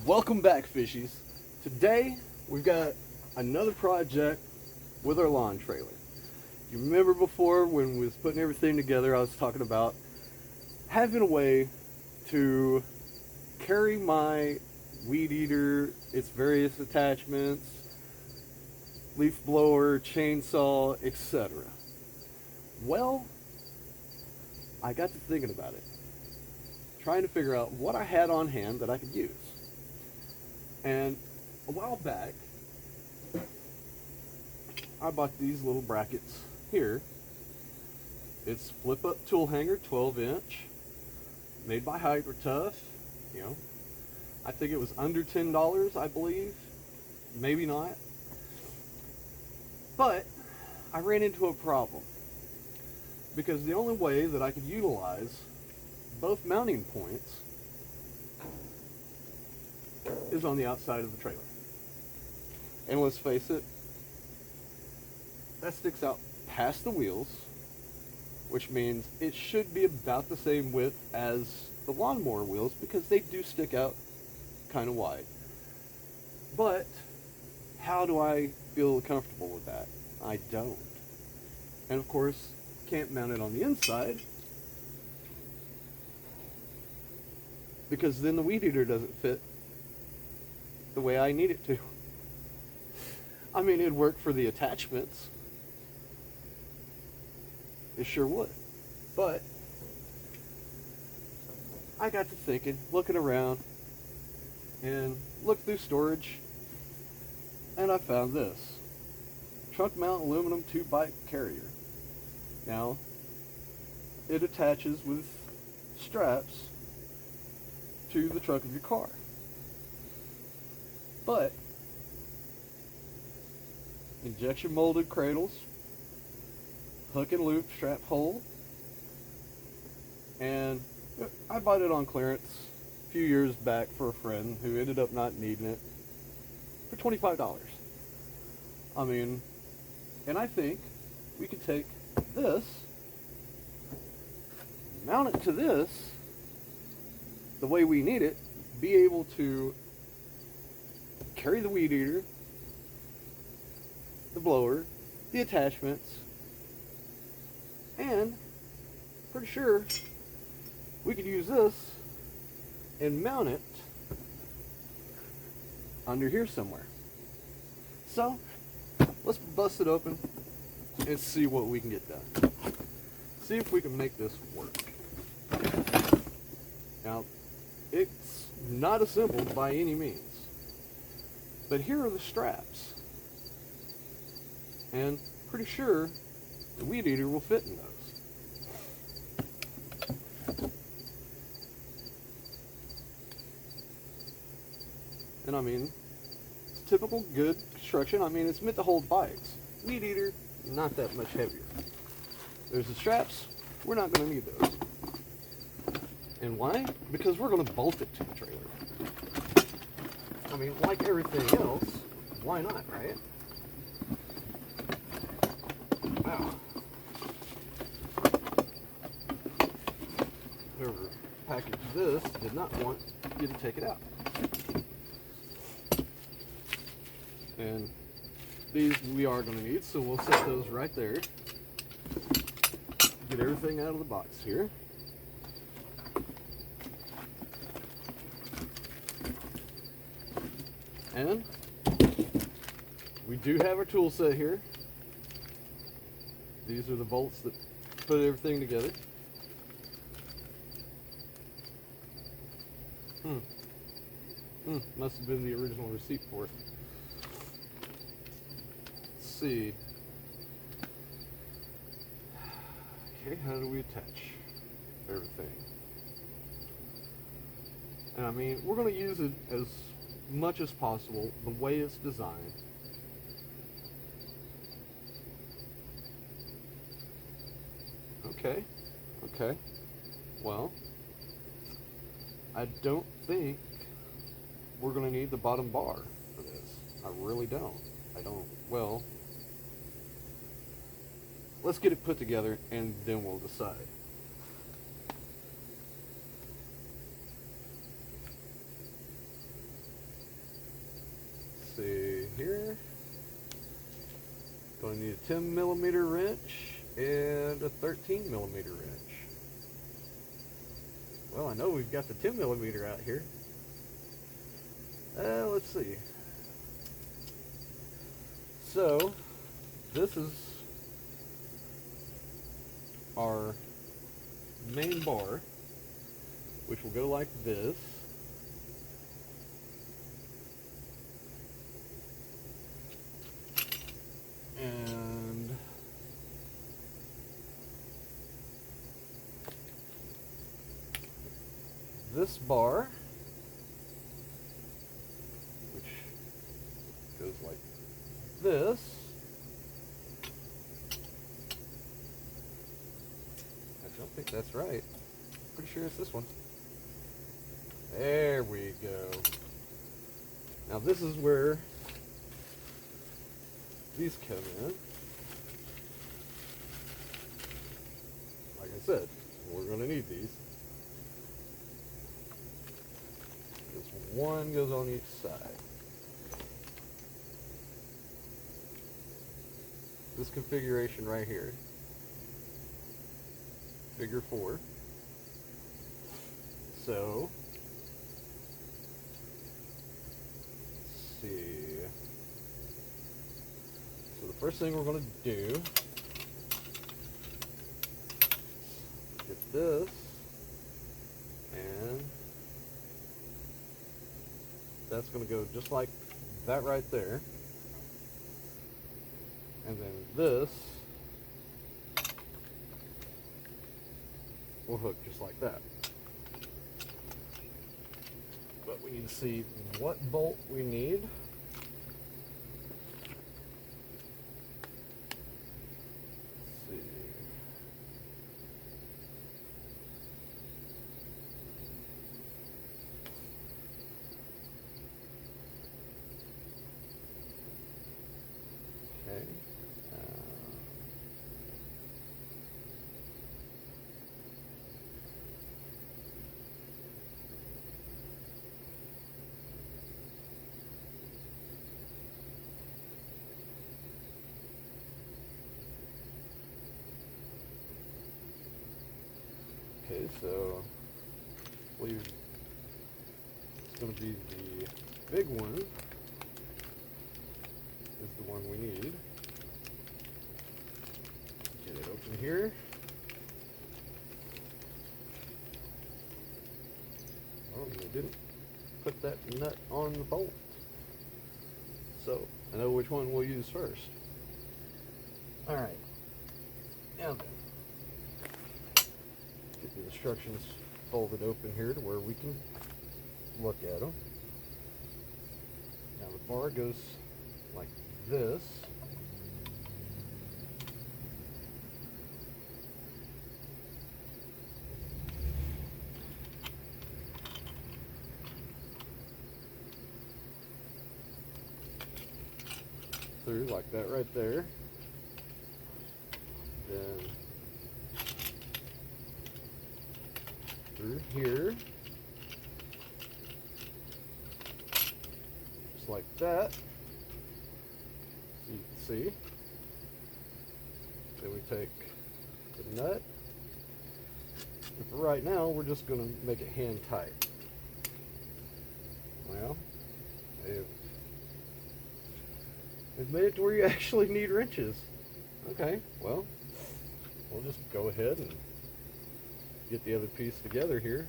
Welcome back, fishies. Today we've got another project with our lawn trailer. You remember before when we was putting everything together, I was talking about having a way to carry my weed eater, its various attachments, leaf blower, chainsaw, etc. Well, I got to thinking about it, trying to figure out what I had on hand that I could use. And a while back, I bought these little brackets here. It's flip-up tool hanger, 12-inch, made by Hyper-Tough. You know, I think it was under $10, I believe. Maybe not. But I ran into a problem because the only way that I could utilize both mounting points is on the outside of the trailer. And let's face it, that sticks out past the wheels, which means it should be about the same width as the lawnmower wheels because they do stick out kind of wide. But how do I feel comfortable with that? I don't. And of course, can't mount it on the inside because then the weed eater doesn't fit the way I need it to. I mean, it'd work for the attachments. It sure would. But I got to thinking, looking around, and looked through storage, and I found this. Trunk mount aluminum 2-bike carrier. Now, it attaches with straps to the trunk of your car. But injection molded cradles, hook and loop strap hole, and I bought it on clearance a few years back for a friend who ended up not needing it for $25. I mean, and I think we could take this, mount it to this the way we need it, be able to carry the weed eater, the blower, the attachments, and pretty sure we could use this and mount it under here somewhere. So let's bust it open and see what we can get done. See if we can make this work. Now, it's not assembled by any means. But here are the straps, and pretty sure the weed eater will fit in those. And I mean, it's typical good construction. I mean, it's meant to hold bikes. Weed eater, not that much heavier. There's the straps. We're not going to need those. And why? Because we're going to bolt it to the trailer. I mean, like everything else, why not, right? Wow. Whoever packaged this did not want you to take it out. And these we are going to need, so we'll set those right there. Get everything out of the box here. And we do have our tool set here. These are the bolts that put everything together. Must have been the original receipt for it. Let's see. Okay, how do we attach everything? And I mean, we're going to use it as much as possible the way it's designed. Okay. Well, I don't think we're going to need the bottom bar for this. I really don't. Well, let's get it put together and then we'll decide. going to need a 10 millimeter wrench and a 13 millimeter wrench. Well, I know we've got the 10 millimeter out here. Let's see. So, this is our main bar, which will go like this. And this bar, which goes like this, I don't think that's right. Pretty sure it's this one. There we go. Now this is where these come in. Like I said, we're going to need these. Because one goes on each side. This configuration right here, figure 4. So, let's see. So the first thing we're going to do is get this, and that's going to go just like that right there. And then this will hook just like that. But we need to see what bolt we need. Let's see. Okay. Okay, so I believe it's going to be the big one is the one we need. Get it open here. Oh, they didn't put that nut on the bolt. So, I know which one we'll use first. Alright. Now then. Get the instructions folded open here to where we can look at them. Now the bar goes like this. Through like that right there. Then through here, just like that, so you can see. Then we take the nut, and for right now we're just going to make it hand tight. Well, they've made it to where you actually need wrenches. Okay, well, we'll just go ahead and get the other piece together here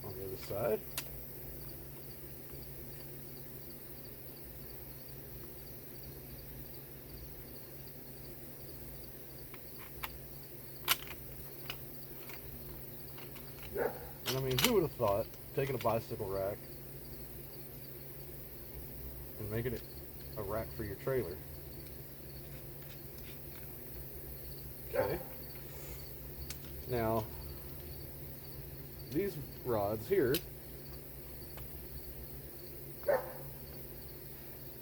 on the other side. And I mean, who would have thought taking a bicycle rack and making it a rack for your trailer? Okay. Now, these rods here.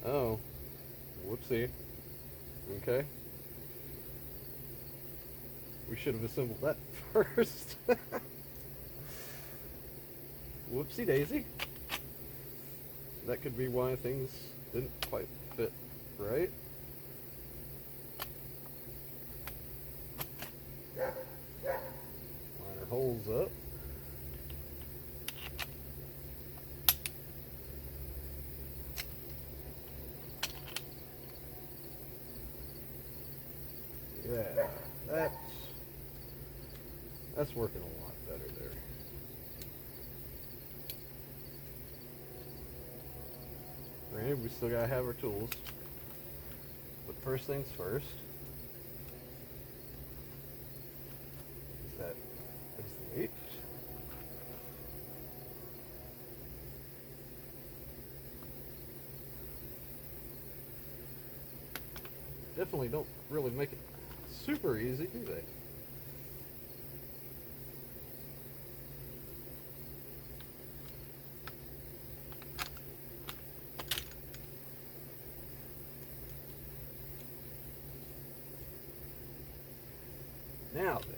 Oh, whoopsie. Okay. We should have assembled that first. Whoopsie daisy. that could be why things didn't quite fit right. Line our holes up. Yeah, that's working a lot better there. Granted, we still gotta have our tools, but first things first is that there's the weight. Definitely don't really make it super easy, do they? Now then,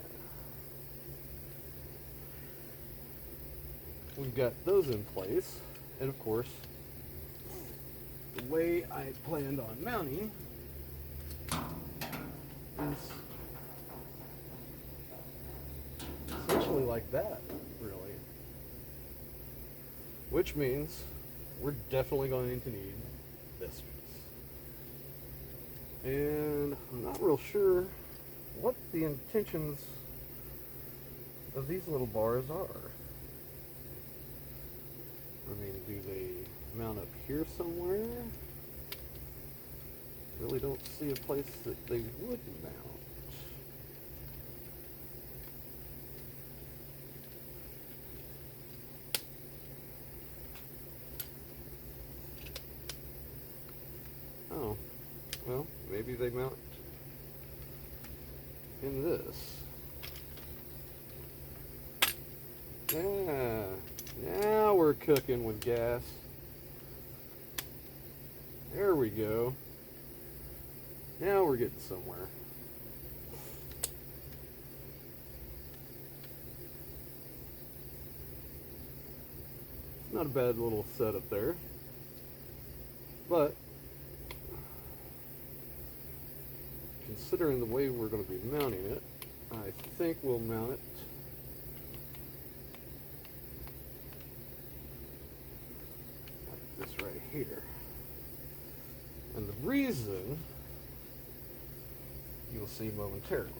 we've got those in place, and of course, the way I planned on mounting is essentially like that, really. Which means we're definitely going to need this piece. And I'm not real sure what the intentions of these little bars are. I mean, do they mount up here somewhere? Really don't see a place that they would mount. Oh, well, maybe they mount in this. Yeah, now we're cooking with gas. There we go. Now we're getting somewhere. Not a bad little setup there. But considering the way we're going to be mounting it, I think we'll mount it like this right here. And the reason you'll see momentarily.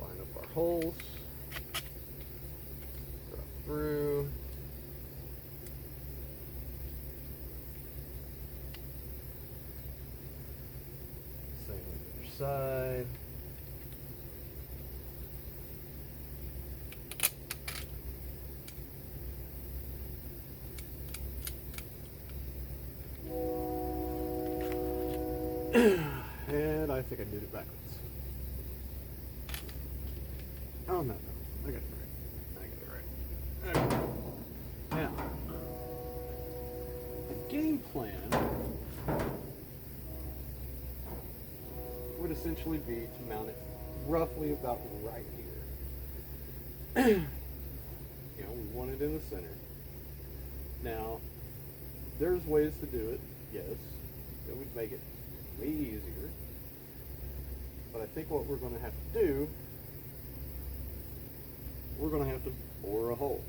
Line up our holes, drop through. Same on the other side. And I think I did it backwards. Oh, no. I got it right. Okay. Now, the game plan would essentially be to mount it roughly about right here. You know, we want it in the center. Now, there's ways to do it, yes. It would make it way easier. But I think what we're going to have to do, we're going to have to bore a hole,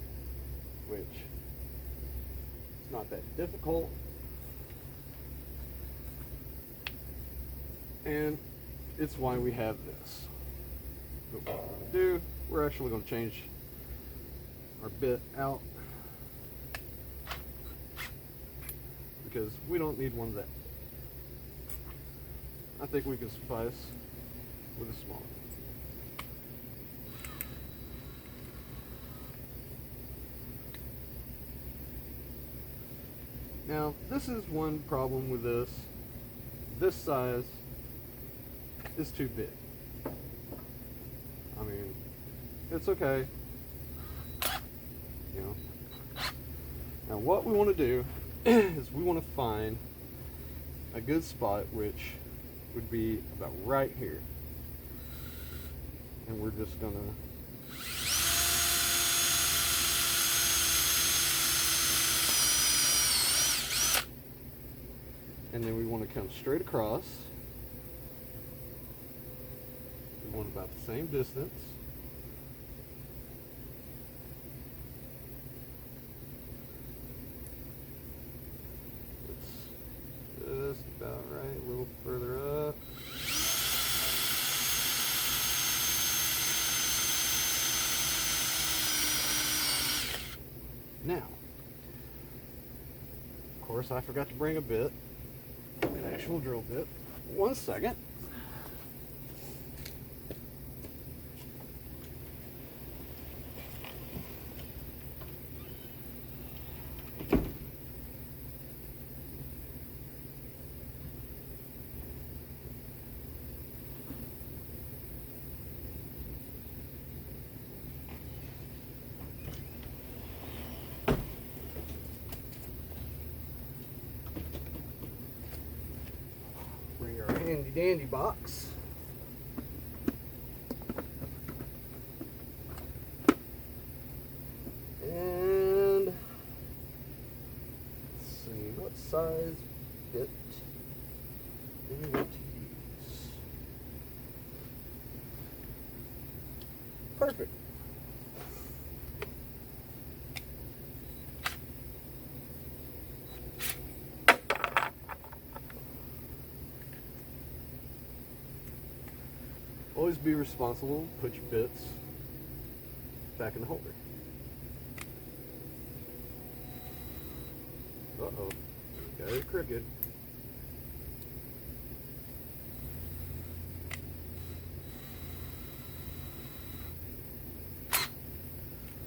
which is not that difficult. And it's why we have this. But what we're going to do, we're actually going to change our bit out because we don't need one of that. I think we can suffice with a small one. Now, this is one problem with this. This size is too big. I mean, it's okay. You know. Now, what we want to do is we want to find a good spot which would be about right here. And we're just gonna and then we want to come straight across. We want about the same distance. It's just about right, a little further up. Now, of course, I forgot to bring a bit, an actual drill bit. 1 second. Bring our handy dandy box. And let's see, what size bit do we want to use? Perfect. Always be responsible. Put your bits back in the holder. Uh-oh. Got it crooked.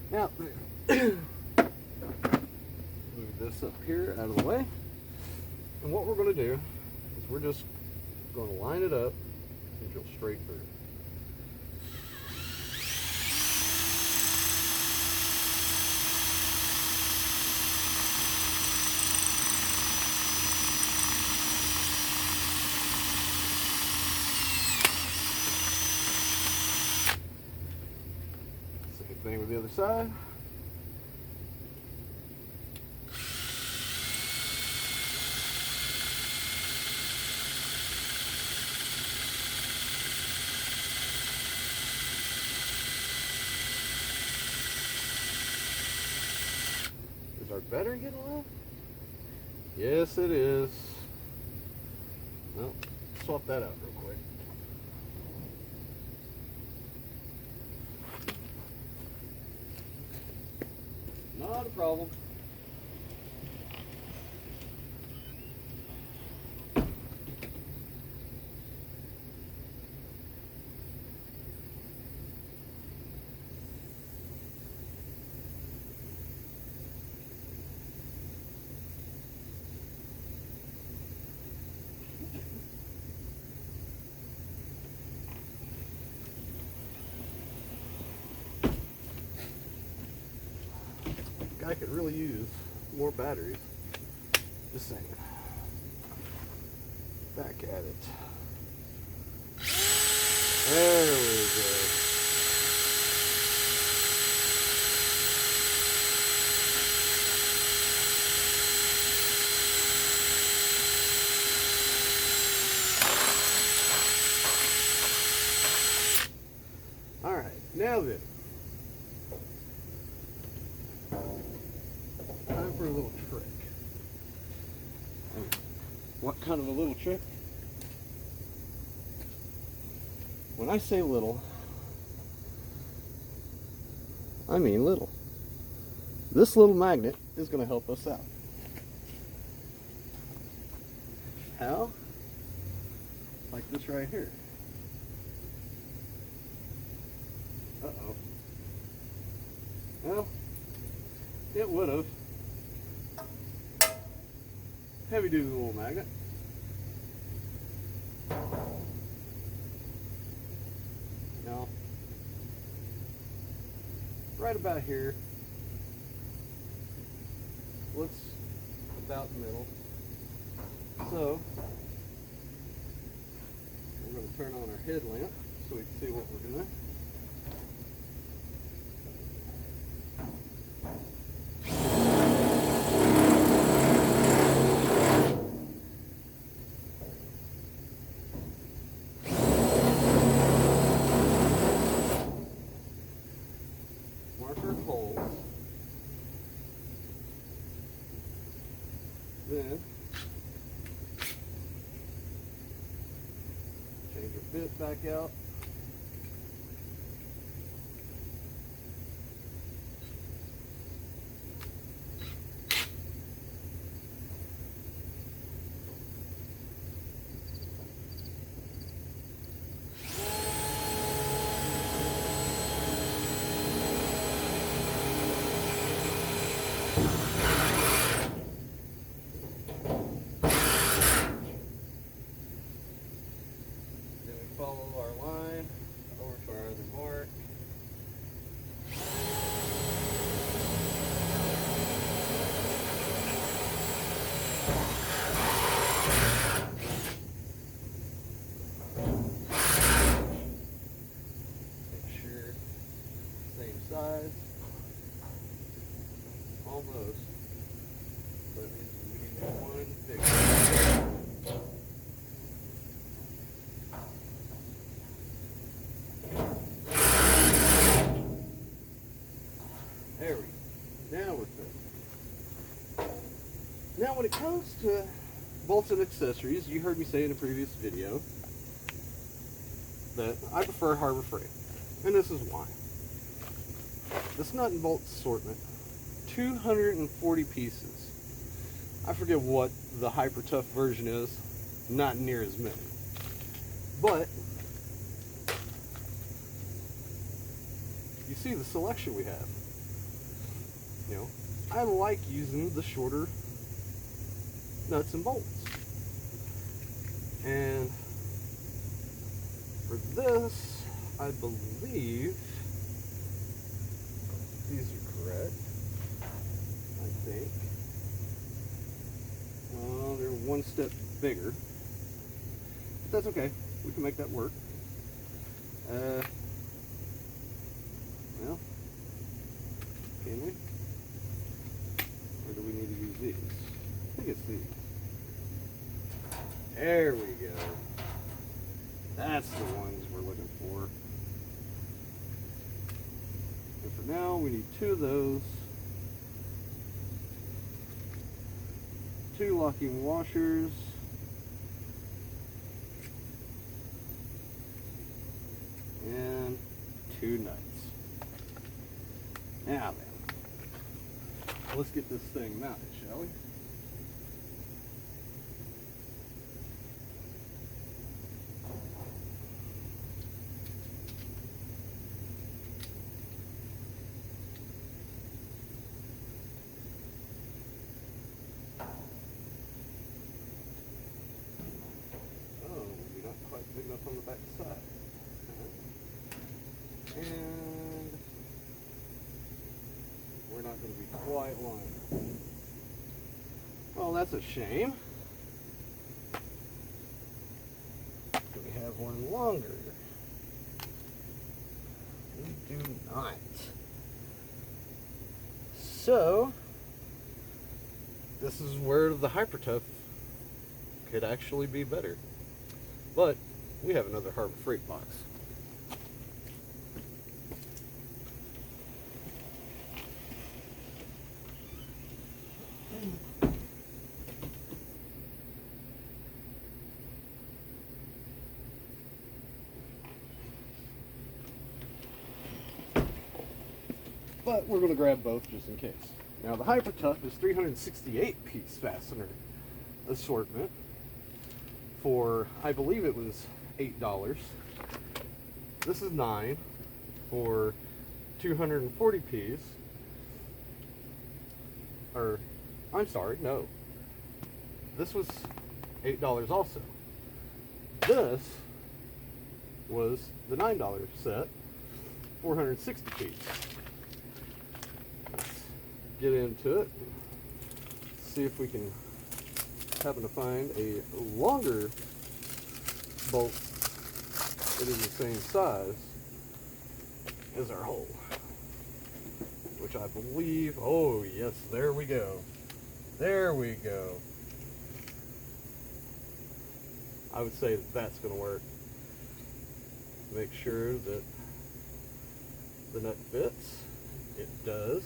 Now, move this up here out of the way. And what we're going to do is we're just going to line it up and drill straight through. Same thing with the other side. Is our battery getting low? Yes, it is. Well, swap that out real quick. Not a problem. I could really use more batteries. Just saying. Back at it. There we go. All right, now then. Time for a little trick. What kind of a little trick? When I say little, I mean little. This little magnet is going to help us out. How? Like this right here. Uh-oh. Well, it would have. Heavy duty little magnet. Now, right about here, looks about the middle. So, we're going to turn on our headlamp so we can see what we're doing. Marker holds. Then change our bit back out. Follow our line over to our other mark. Make sure same size. Almost. So that means we need one bigger. There we go. Now we're good. Now when it comes to bolts and accessories, you heard me say in a previous video that I prefer Harbor Freight. And this is why. This nut and bolt assortment, 240 pieces. I forget what the hyper tough version is, not near as many. But you see the selection we have. You know, I like using the shorter nuts and bolts. And for this, I believe these are correct. I think. Well, they're one step bigger. But that's okay. We can make that work. Well, can we? Or do we need to use these? I think it's these. There we go. That's the ones we're looking for. And for now, we need 2 of those. 2 locking washers. And 2 nuts. Now then, let's get this thing mounted, shall we? Big enough on the back side. And we're not going to be quite lined. Well, that's a shame. We have one longer. We do not. So, this is where the Hyper Tough could actually be better. But we have another Harbor Freight box. But we're going to grab both just in case. Now the Hyper Tough is 368 piece fastener assortment for, I believe it was $8. This is 9 for 240 piece. Or, I'm sorry, no. This was $8 also. This was the $9 set, 460 piece. Let's get into it. See if we can happen to find a longer bolt it is the same size as our hole, which I believe, oh yes, there we go. There we go. I would say that that's going to work. Make sure that the nut fits. It does.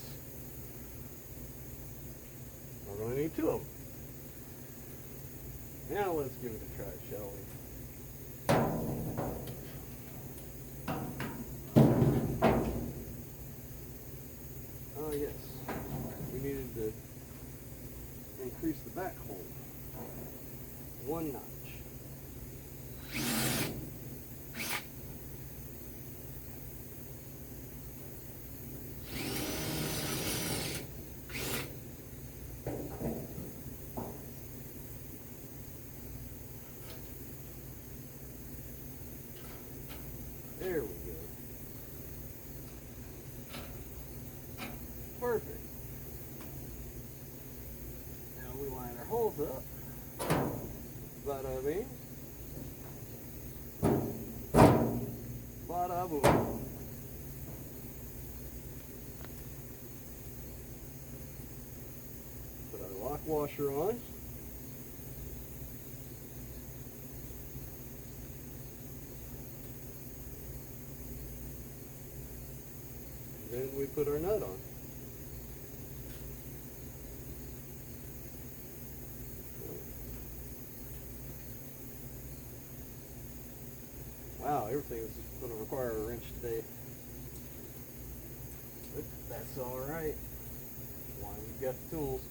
We're going to need two of them. Now let's give it a try, shall we? Oh yes, we needed to increase the back hole one notch. There we go. Perfect. Now we line our holes up. Bada bing. Bada boom. Put our lock washer on. Then we put our nut on. Wow, everything is going to require a wrench today. But that's alright. Why we've got the tools.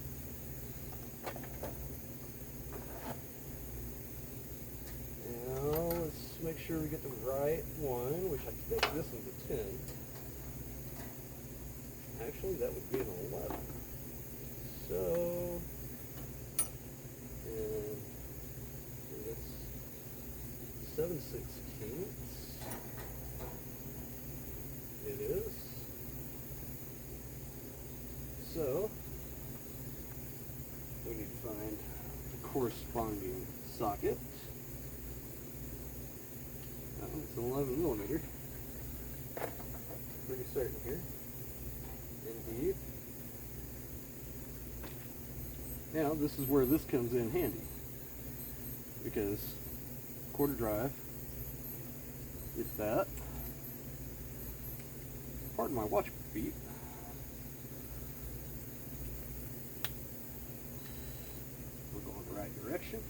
Now let's make sure we get the right one, which I think this is a 10. Actually, that would be an 11. So, and that's 7/16. It is. So, we need to find the corresponding socket. It's an 11 millimeter. Pretty certain here. Indeed. Now this is where this comes in handy, because quarter drive, get that. Pardon my watch beat. We're going the right direction.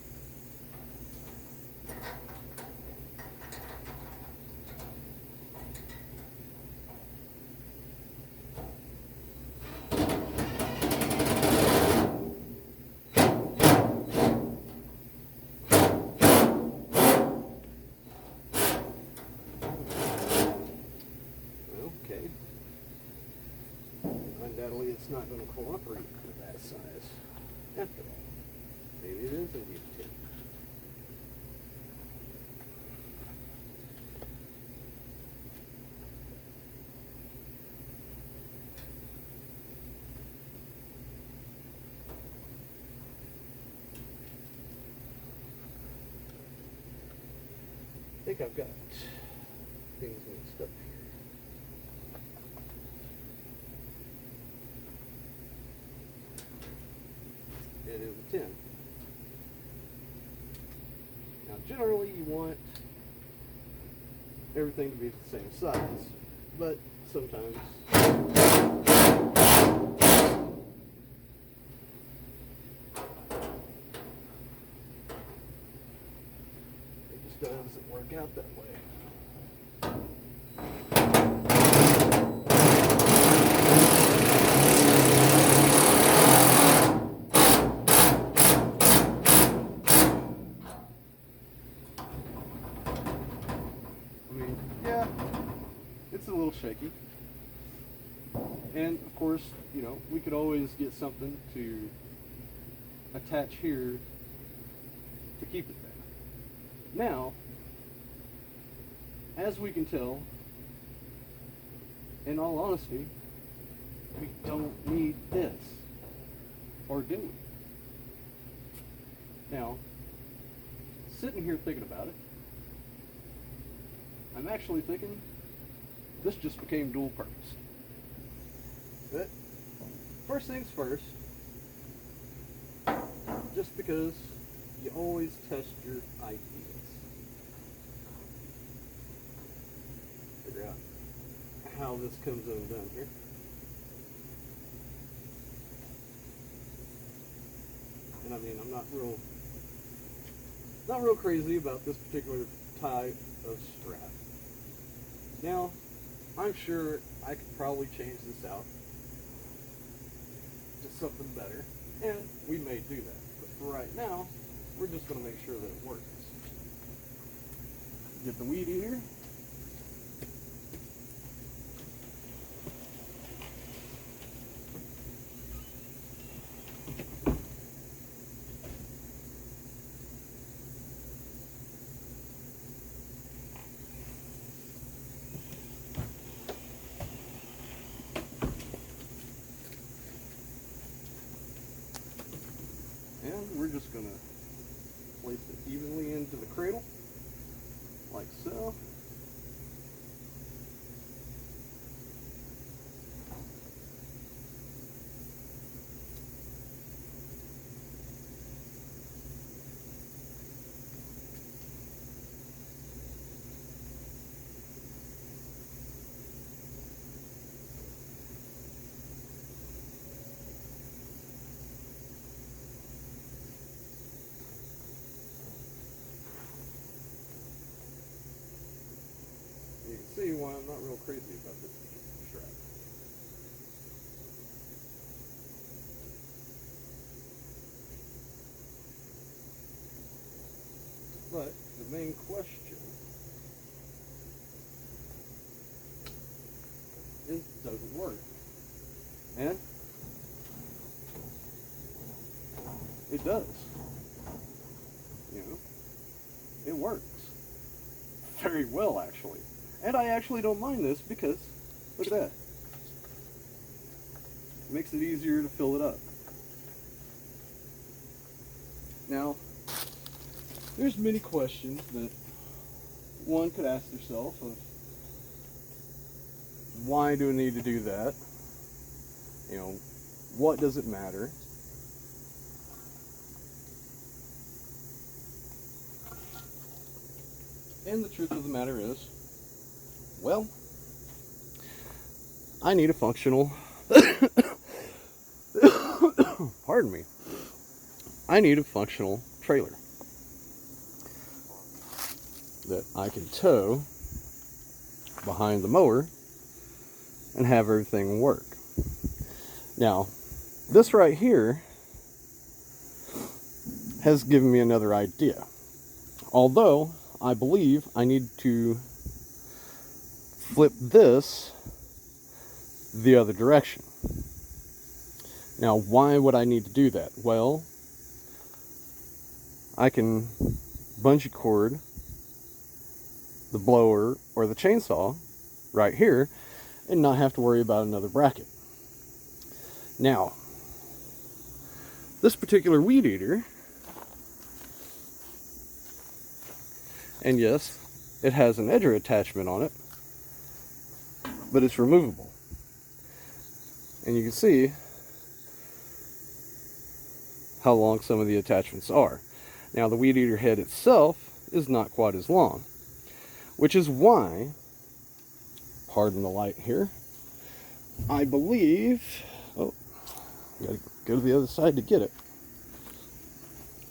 Undoubtedly, it's not going to cooperate with that size after all. Maybe it is indeed 10. I think I've got things mixed up here. It is a 10. Now generally you want everything to be the same size, but sometimes it just doesn't work out that way. Yeah, it's a little shaky. And of course, you know, we could always get something to attach here to keep it there. Now, as we can tell, in all honesty, we don't need this. Or do we? Now, sitting here thinking about it, I'm actually thinking this just became dual purpose. But first things first, just because you always test your ideas. Figure out how this comes undone here. And I mean, I'm not real crazy about this particular type of strap. Now, I'm sure I could probably change this out to something better, and we may do that. But for right now, we're just going to make sure that it works. Get the weed eater. And we're just going to place it evenly into the cradle, like so. You can see why I'm not real crazy about this strap. But the main question is, does it work? And it does. You know, it works very well, actually. And I actually don't mind this because, look at that. It makes it easier to fill it up. Now, there's many questions that one could ask themselves of, why do I need to do that? You know, what does it matter? And the truth of the matter is, well, I need a functional, pardon me, I need a functional trailer that I can tow behind the mower and have everything work. Now, this right here has given me another idea. Although, I believe I need to flip this the other direction. Now, why would I need to do that? Well, I can bungee cord the blower or the chainsaw right here and not have to worry about another bracket. Now, this particular weed eater, and yes, it has an edger attachment on it, but it's removable. And you can see how long some of the attachments are. Now, the weed eater head itself is not quite as long, which is why, pardon the light here, I believe, oh, gotta go to the other side to get it.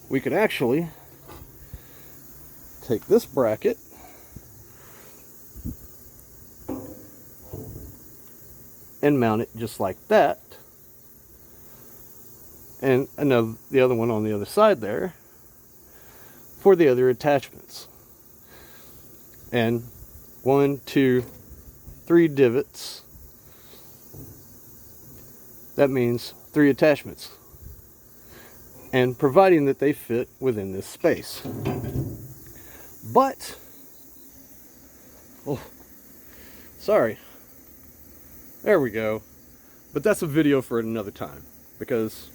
We could actually take this bracket and mount it just like that, and the other one on the other side there for the other attachments. And 1, 2, 3 divots. That means 3 attachments. And providing that they fit within this space. But, oh, sorry. There we go. But that's a video for another time, because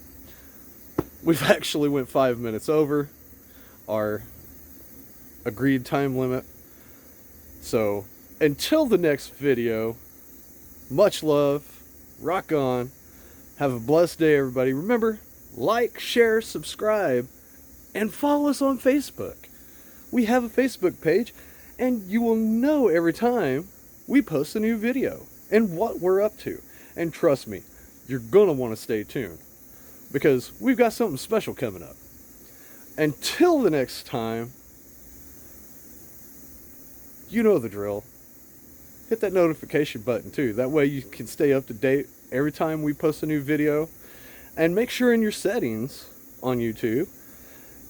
we've actually went 5 minutes over our agreed time limit. So until the next video, much love, rock on, have a blessed day everybody. Remember, like, share, subscribe, and follow us on Facebook. We have a Facebook page, and you will know every time we post a new video and what we're up to. And trust me, you're going to want to stay tuned because we've got something special coming up. Until the next time, you know the drill. Hit that notification button too. That way you can stay up to date every time we post a new video. And make sure in your settings on YouTube,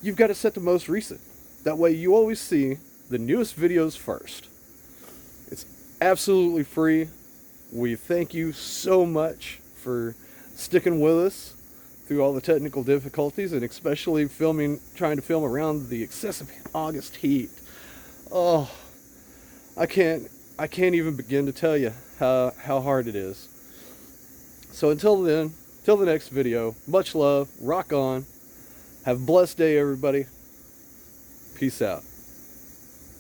you've got it set to most recent. That way you always see the newest videos first. It's absolutely free. We thank you so much for sticking with us through all the technical difficulties, and especially trying to film around the excessive August heat. Oh, I can't even begin to tell you how hard it is. So until then, till the next video, much love, rock on, have a blessed day everybody. Peace out.